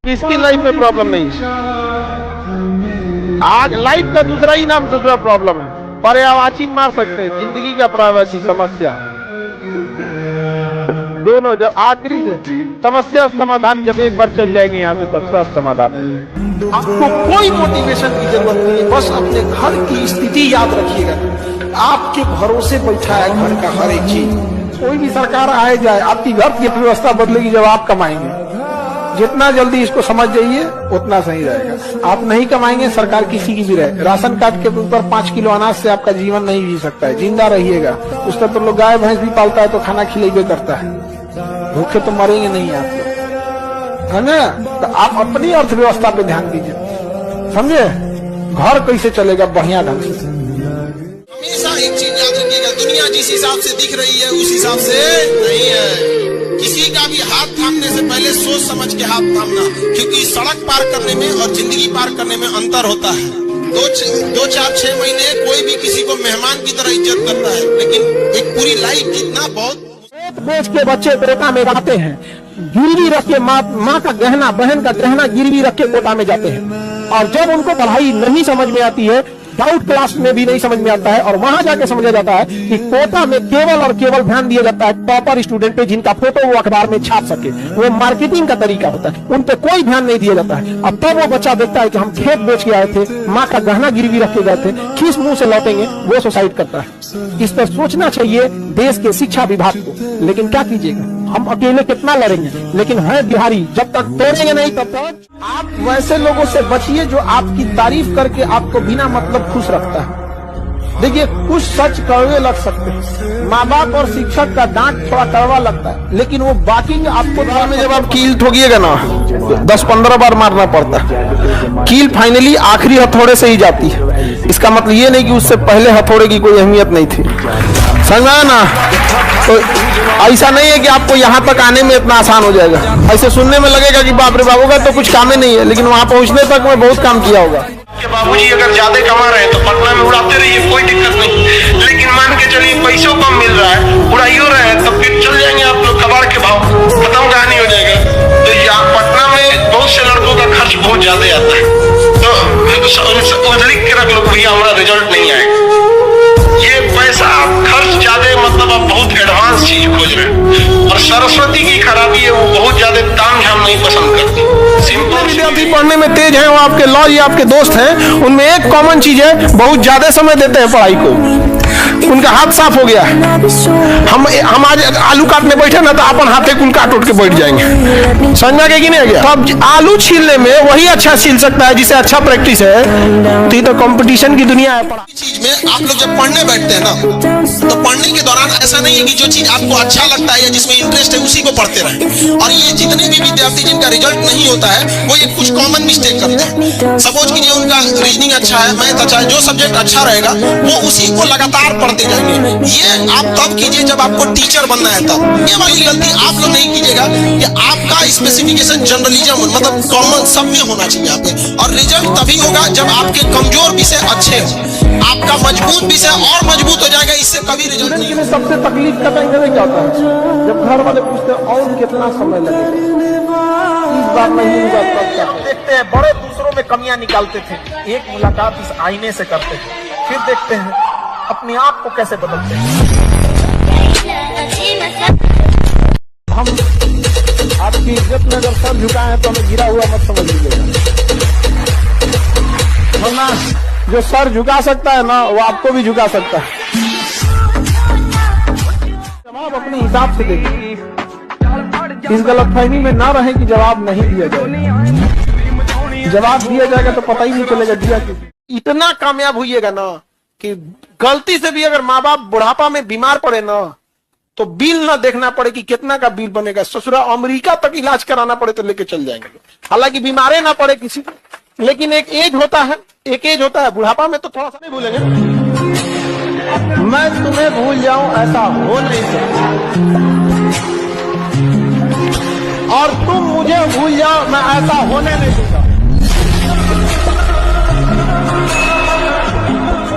किसकी लाइफ में प्रॉब्लम नहीं है? आज लाइफ का दूसरा ही नाम दूसरा प्रॉब्लम है। पर्यायवाची मार सकते हैं, जिंदगी का पर्यायवाची समस्या दोनों। जब आखिरी समस्या समाधान जब एक बार चल जाएंगे यहाँ से तब सब समाधान। आपको कोई मोटिवेशन की जरूरत नहीं है, बस अपने घर की स्थिति याद रखिएगा। आपके भरोसे बैठा है घर का हर एक चीज। कोई भी सरकार आए जाए, आपकी घर की व्यवस्था बदलेगी जब आप कमाएंगे। जितना जल्दी इसको समझ जाइए उतना सही रहेगा। आप नहीं कमाएंगे, सरकार किसी की भी रहे। राशन कार्ड के ऊपर 5 किलो अनाज से आपका जीवन नहीं जी सकता है। जिंदा रहिएगा। उस तरह तो लोग गाय भैंस भी पालता है तो खाना खिलाइबे करता है। भूखे तो मरेंगे नहीं आप लोग, है ना? तो आप अपनी अर्थव्यवस्था पे ध्यान दीजिए, समझे? घर कैसे चलेगा बढ़िया ढंग से। हमेशा एक चीज याद रखिएगा, दुनिया जिस हिसाब से दिख रही है उस हिसाब से नहीं है। किसी का भी हाथ थामने से पहले सोच समझ के हाथ थामना, क्योंकि सड़क पार करने में और जिंदगी पार करने में अंतर होता है। 2, 4, 6 महीने कोई भी किसी को मेहमान की तरह इज्जत करता है, लेकिन एक पूरी लाइफ जीतना बहुत। बेच के बच्चे कोटा में जाते हैं, गिरवी रख के माँ का गहना, बहन का गहना गिरवी रख के कोटा में जाते हैं। और जब उनको पढ़ाई नहीं समझ में आती है, डाउट क्लास में भी नहीं समझ में आता है, और वहां जाके समझा जाता है कि कोटा में केवल और केवल ध्यान दिया जाता है टॉपर स्टूडेंट पे, जिनका फोटो वो अखबार में छाप सके। वो मार्केटिंग का तरीका होता है, उन पे कोई ध्यान नहीं दिया जाता है। अब तब वो बच्चा देखता है कि हम खेत बेच के आए थे, माँ का गहना गिरवी रख के गए थे, किस मुंह से लौटेंगे, वो सुसाइड करता है। इस पर सोचना चाहिए देश के शिक्षा विभाग को। लेकिन क्या कीजिएगा, हम अकेले कितना लड़ेंगे, लेकिन है बिहारी, जब तक तोड़ेंगे नहीं तब तक। आप वैसे लोगों से बचिए जो आपकी तारीफ करके आपको बिना मतलब खुश रखता है। देखिए, कुछ सच कड़वे लग सकते हैं, माँ बाप और शिक्षक का डांट थोड़ा कड़वा लगता है, लेकिन वो बाकी आपको में जब आप कील ठोकिएगा ना, 10-15 बार मारना पड़ता है। कील फाइनली आखिरी हथौड़े से ही जाती है। इसका मतलब ये नहीं कि उससे पहले हथौड़े की कोई अहमियत नहीं थी, समझा ना? तो ऐसा नहीं है कि आपको यहाँ तक आने में इतना आसान हो जाएगा। ऐसे सुनने में लगेगा कि बाप रे बाबू का तो कुछ काम ही नहीं है, लेकिन वहाँ पहुँचने तक मैं बहुत काम किया होगा। बाबूजी अगर ज्यादा कमा रहे हैं तो पटना में उड़ाते रहिए, कोई दिक्कत नहीं। लेकिन मान के चलिए पैसों कम मिल रहा है, उड़ाइयो रहे हैं, तब फिर चल जाएंगे आप लोग कबाड़ के भाव, खत्म कहानी हो जाएगा। तो यहाँ पटना में बहुत से लड़कों का खर्च बहुत ज्यादा आता है, तो लिख के रख लो भैया हमारा रिजल्ट नहीं आएगा। ये पैसा आप खर्च ज्यादा, मतलब आप बहुत एडवांस चीज खोज रहे हैं। और सरस्वती की खराबी है, वो बहुत ज्यादा तामझाम नहीं पसंद करती। सिंपल विद्यार्थी पढ़ने में तेज हैं, वो आपके लॉ या आपके दोस्त हैं, उनमें एक कॉमन चीज है, बहुत ज्यादा समय देते हैं पढ़ाई को। उनका हाथ साफ हो गया। हम आज आलू काटने बैठे ना तो अपन हाथे कुल काट उठ के बैठ जाएंगे, समझा के कि नहीं गया? तो आलू छीलने में वही अच्छा छील सकता है जिसे अच्छा प्रैक्टिस है। तो ये तो कंपटीशन की दुनिया है। चीज में आप लोग जब पढ़ने बैठते हैं ना, तो पढ़ने के दौरान ऐसा नहीं है कि जो चीज आपको अच्छा लगता है या जिसमें इंटरेस्ट है उसी को पढ़ते रहें। और ये जितने भी विद्यार्थी जिनका रिजल्ट नहीं होता है, वो ये कुछ कॉमन मिस्टेक करते हैं। सपोज कीजिए उनका रीजनिंग अच्छा है, मैथ अच्छा है, जो सब्जेक्ट अच्छा रहेगा वो उसी को लगातार पढ़ते जाएंगे। ये आप तब कीजिए जब आपको टीचर बनना है तब। ये वाली गलती आप लोग नहीं कीजिएगा कि आपका स्पेसिफिकेशन जनरलिज्म मतलब कॉमन सब में होना चाहिए यहाँ पे। और रिजल्ट तभी होगा जब आपके कमजोर विषय अच्छे हो, आपका मजबूत विषय और मजबूत हो जाएगा। इससे कभी रिजल्ट नहीं। सबसे तकलीफ का टाइम क्या होता है, जब घर वाले पूछते हैं और कितना समय लगेगा, इस बार नहीं हुआ तब क्या? देखते हैं बड़े दूसरों में कमियां निकालते थे, एक मुलाकात इस आईने से करते थे, फिर देखते हैं अपने आप को कैसे बदलते हैं। हम आपकी इज्जत में अगर सर झुकाए हैं तो हमें गिरा हुआ मत समझ लीजिएगा, वरना जो सर झुका सकता है ना वो आपको भी झुका सकता है। जवाब अपने हिसाब से देखिए, इस गलतफहमी में ना रहे कि जवाब नहीं दिया जाएगा। जवाब दिया जाएगा तो पता ही नहीं चलेगा दिया किसी। इतना कामयाब हुईएगा ना कि गलती से भी अगर माँ बाप बुढ़ापा में बीमार पड़े ना तो बिल ना देखना पड़े कि कितना का बिल बनेगा, ससुरा अमेरिका तक इलाज कराना पड़े तो लेके चल जाएंगे। हालांकि बीमारे ना पड़े किसी को, लेकिन एक एज होता है, एक एज होता है बुढ़ापा में तो थोड़ा सा नहीं भूलेंगे। मैं तुम्हें भूल जाऊं ऐसा हो नहीं सकता, और तुम मुझे भूल जाओ मैं ऐसा होने नहीं दूंगा।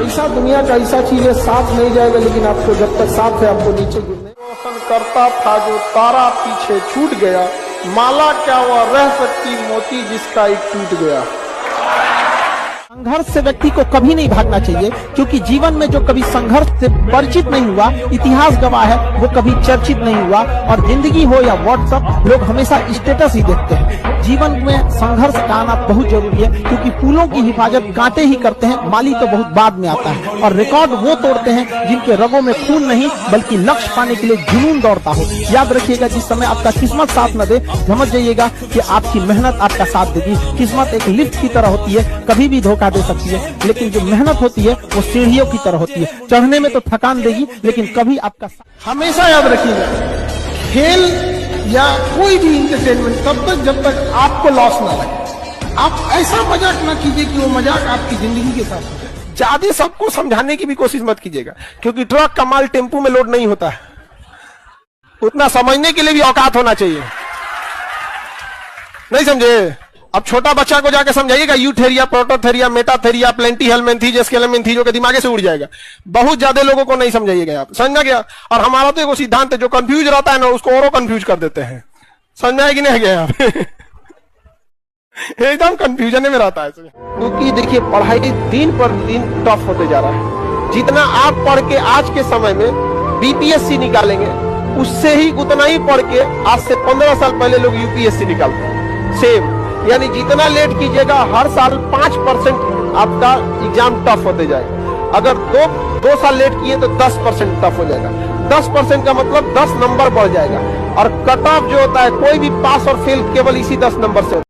ऐसा दुनिया का ऐसा चीज है, साथ नहीं जाएगा, लेकिन आपको जब तक साथ है आपको नीचे गिरने। रोशन करता था जो तारा पीछे छूट गया, माला क्या हुआ रह सकती मोती जिसका एक टूट गया। संघर्ष से व्यक्ति को कभी नहीं भागना चाहिए, क्योंकि जीवन में जो कभी संघर्ष से परिचित नहीं हुआ, इतिहास गवाह है, वो कभी चर्चित नहीं हुआ। और जिंदगी हो या व्हाट्सएप, लोग हमेशा स्टेटस ही देखते हैं। जीवन में संघर्ष का आना बहुत जरूरी है, क्योंकि फूलों की हिफाजत कांटे ही करते हैं, माली तो बहुत बाद में आता है। और रिकॉर्ड वो तोड़ते हैं जिनके रगों में खून नहीं, बल्कि लक्ष्य पाने के लिए जुनून दौड़ता हो। याद रखिएगा, जिस समय आपका किस्मत साथ न दे, समझ जाइएगा कि आपकी मेहनत आपका साथ देगी। किस्मत एक लिफ्ट की तरह होती है, कभी भी धोखा दे सकती है, लेकिन जो मेहनत होती है वो सीढ़ियों की तरह होती है। चढ़ने में तो थकान देगी, लेकिन कभी आपका हमेशा याद रखिएगा, खेल या कोई भी इंटरटेनमेंट तब तक जब तक आपको लॉस ना लगे। आप ऐसा मजाक ना कीजिए कि वो मजाक आपकी जिंदगी के साथ हो जाए। ज्यादा सबको समझाने की भी कोशिश मत कीजिएगा, क्योंकि ट्रक का माल टेम्पू में लोड नहीं होता है। उतना समझने के लिए भी औकात होना चाहिए। नहीं समझे? अब छोटा बच्चा को जाके समझाइएगा यूथेरिया, प्रोटोथेरिया, मेटाथेरिया, प्लेंटीहेलमेंथी, स्केलेमेंथी, जो कि दिमागे से उड़ जाएगा। बहुत ज्यादा लोगों को नहीं समझाइएगा आप, समझा गया? और हमारा तो एक सिद्धांत है, जो कंफ्यूज रहता है ना उसको और कंफ्यूज कर देते हैं। समझा कि नहीं गया आप? एकदम कंफ्यूजन में रहता है, क्योंकि देखिए पढ़ाई दिन पर दिन टफ होते जा रहा है। जितना आप पढ़ के आज के समय में बीपीएससी निकालेंगे, उससे ही उतना ही पढ़ के आज से 15 साल पहले लोग यूपीएससी निकालते हैं। सेम, यानी जितना लेट कीजिएगा हर साल 5% आपका एग्जाम टफ होते जाएगा। अगर दो साल लेट किए तो 10% टफ हो जाएगा। 10% का मतलब 10 नंबर बढ़ जाएगा। और कट ऑफ जो होता है, कोई भी पास और फेल केवल इसी 10 नंबर से